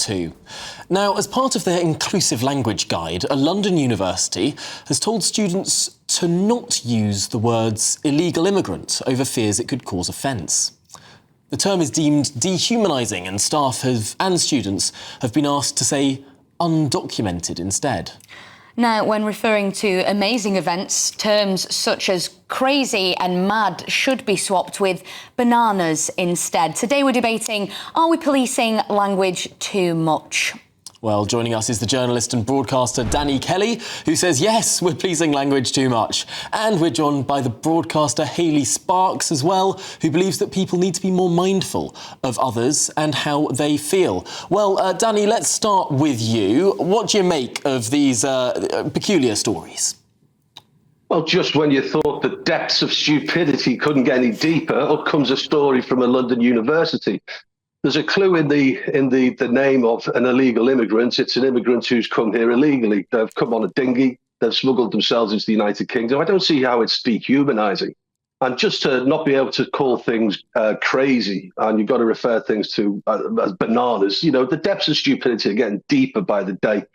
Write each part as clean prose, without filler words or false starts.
too. Now, as part of their inclusive language guide, a London university has told students to not use the words illegal immigrant over fears it could cause offence. The term is deemed dehumanising, and staff and students have been asked to say undocumented instead. Now, when referring to amazing events, terms such as crazy and mad should be swapped with bananas instead. Today we're debating, are we policing language too much? Well, joining us is the journalist and broadcaster Danny Kelly, who says, yes, we're policing language too much. And we're joined by the broadcaster Hayley Sparks as well, who believes that people need to be more mindful of others and how they feel. Well, Danny, let's start with you. What do you make of these peculiar stories? Well, just when you thought the depths of stupidity couldn't get any deeper, up comes a story from a London university. There's a clue in the name of an illegal immigrant. It's an immigrant who's come here illegally. They've come on a dinghy. They've smuggled themselves into the United Kingdom. I don't see how it's dehumanising. And just to not be able to call things crazy, and you've got to refer things to as bananas, you know, the depths of stupidity are getting deeper by the day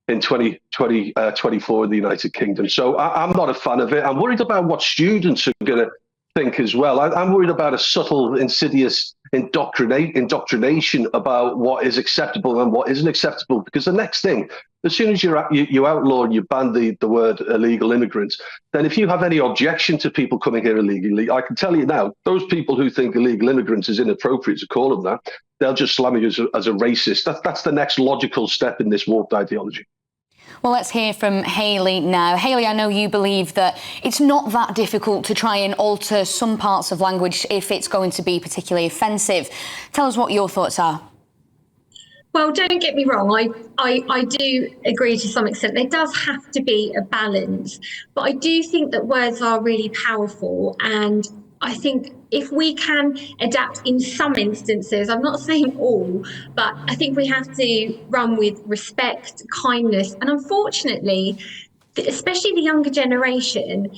in 2024 in the United Kingdom. So I'm not a fan of it. I'm worried about what students are going to think as well. I'm worried about a subtle, insidious indoctrination about what is acceptable and what isn't acceptable. Because the next thing, as soon as you outlaw and you ban the word illegal immigrants, then if you have any objection to people coming here illegally, I can tell you now, those people who think illegal immigrants is inappropriate to call them that, they'll just slam you as a racist. That's the next logical step in this warped ideology. Well, let's hear from Hayley now. Hayley, I know you believe that it's not that difficult to try and alter some parts of language if it's going to be particularly offensive. Tell us what your thoughts are. Well, don't get me wrong, I do agree to some extent. There does have to be a balance, but I do think that words are really powerful, and I think if we can adapt in some instances, I'm not saying all, but I think we have to run with respect, kindness, and unfortunately, especially the younger generation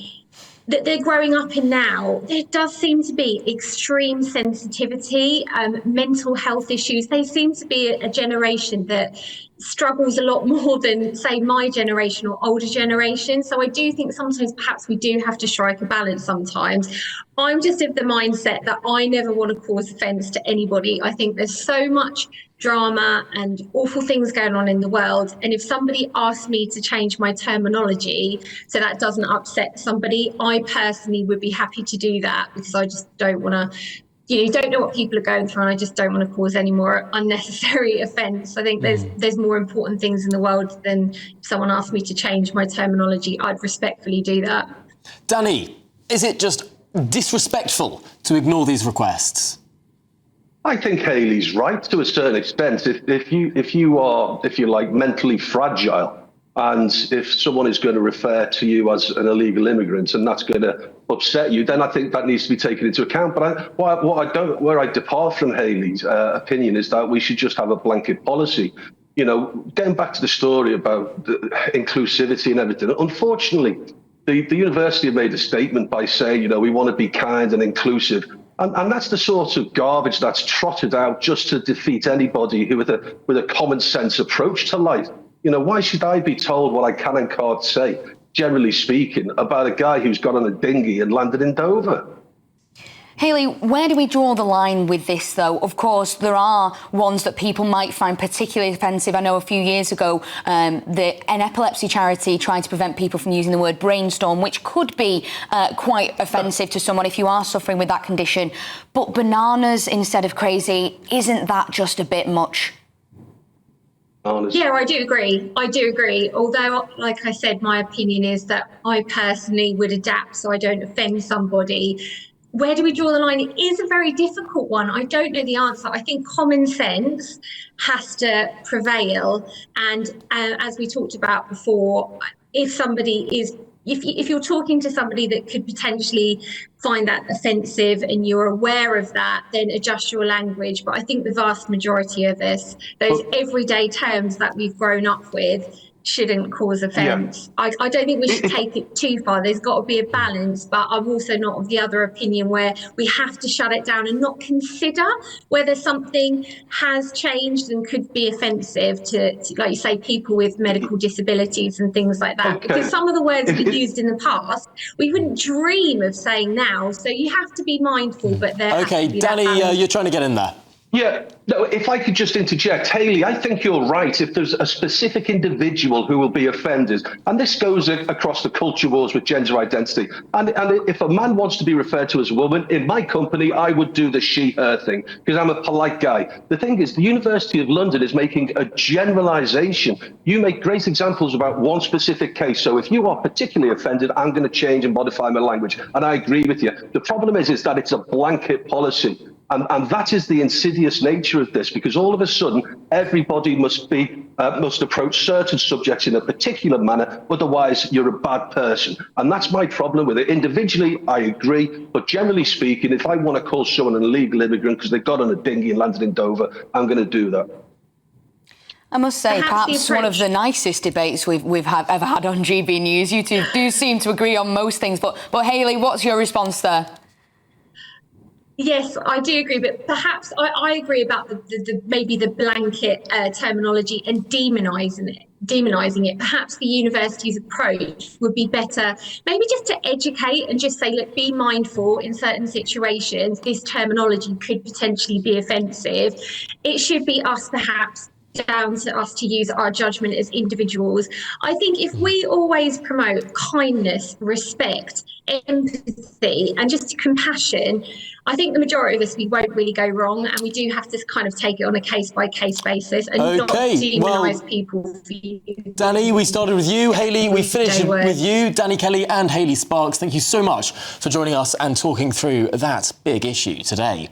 that they're growing up in now, there does seem to be extreme sensitivity, mental health issues. They seem to be a generation that struggles a lot more than, say, my generation or older generation. So I do think sometimes perhaps we do have to strike a balance sometimes. I'm just of the mindset that I never want to cause offence to anybody. I think there's so much drama and awful things going on in the world, and if somebody asks me to change my terminology so that doesn't upset somebody, I personally would be happy to do that, because I just don't want to, you don't know what people are going through, and I just don't want to cause any more unnecessary offence. I think there's more important things in the world than if someone asked me to change my terminology. I'd respectfully do that. Danny, is it just disrespectful to ignore these requests? I think Hayley's right to a certain extent. If you are, if you like, mentally fragile, and if someone is going to refer to you as an illegal immigrant and that's going to upset you, then I think that needs to be taken into account. But where I depart from Hayley's opinion is that we should just have a blanket policy. You know, getting back to the story about the inclusivity and everything, unfortunately, the university have made a statement by saying, you know, we want to be kind and inclusive. And that's the sort of garbage that's trotted out just to defeat anybody who with a common sense approach to life. You know, why should I be told what I can and can't say, generally speaking, about a guy who's got on a dinghy and landed in Dover? Hayley, where do we draw the line with this, though? Of course, there are ones that people might find particularly offensive. I know a few years ago, an epilepsy charity tried to prevent people from using the word brainstorm, which could be quite offensive to someone if you are suffering with that condition. But bananas instead of crazy, isn't that just a bit much? Yeah, I do agree. Although, like I said, my opinion is that I personally would adapt so I don't offend somebody. Where do we draw the line? It is a very difficult one. I don't know the answer. I think common sense has to prevail. And as we talked about before, if somebody is, if you're talking to somebody that could potentially find that offensive and you're aware of that, then adjust your language. But I think the vast majority of this, those everyday terms that we've grown up with, shouldn't cause offence. I don't think we should take it too far. There's got to be a balance, but I'm also not of the other opinion where we have to shut it down and not consider whether something has changed and could be offensive to like you say, people with medical disabilities and things like that. Okay. Because some of the words we used in the past, we wouldn't dream of saying now. So you have to be mindful, but there has to be that Danny, balance. you're trying to get in there. Yeah, no, if I could just interject, Hayley, I think you're right. If there's a specific individual who will be offended, and this goes across the culture wars with gender identity, and if a man wants to be referred to as a woman, in my company, I would do the she, her thing, because I'm a polite guy. The thing is, the University of London is making a generalisation. You make great examples about one specific case, so if you are particularly offended, I'm going to change and modify my language, and I agree with you. The problem is that it's a blanket policy. And that is the insidious nature of this, because all of a sudden, everybody must approach certain subjects in a particular manner, otherwise you're a bad person. And that's my problem with it. Individually, I agree, but generally speaking, if I want to call someone an illegal immigrant because they got on a dinghy and landed in Dover, I'm going to do that. I must say, perhaps one of the nicest debates we've ever had on GB News. You two do seem to agree on most things, but Hayley, what's your response there? Yes, I do agree, but perhaps I agree about the maybe the blanket terminology and demonising it. Perhaps the university's approach would be better, maybe just to educate and just say, look, be mindful in certain situations. This terminology could potentially be offensive. It should be us, perhaps, down to us to use our judgment as individuals. I think if we always promote kindness, respect, empathy, and just compassion, I think the majority of us, we won't really go wrong, and we do have to kind of take it on a case-by-case basis and not demonise people for you. Danny, we started with you. Hayley, we finished with you. Danny Kelly and Hayley Sparks, thank you so much for joining us and talking through that big issue today.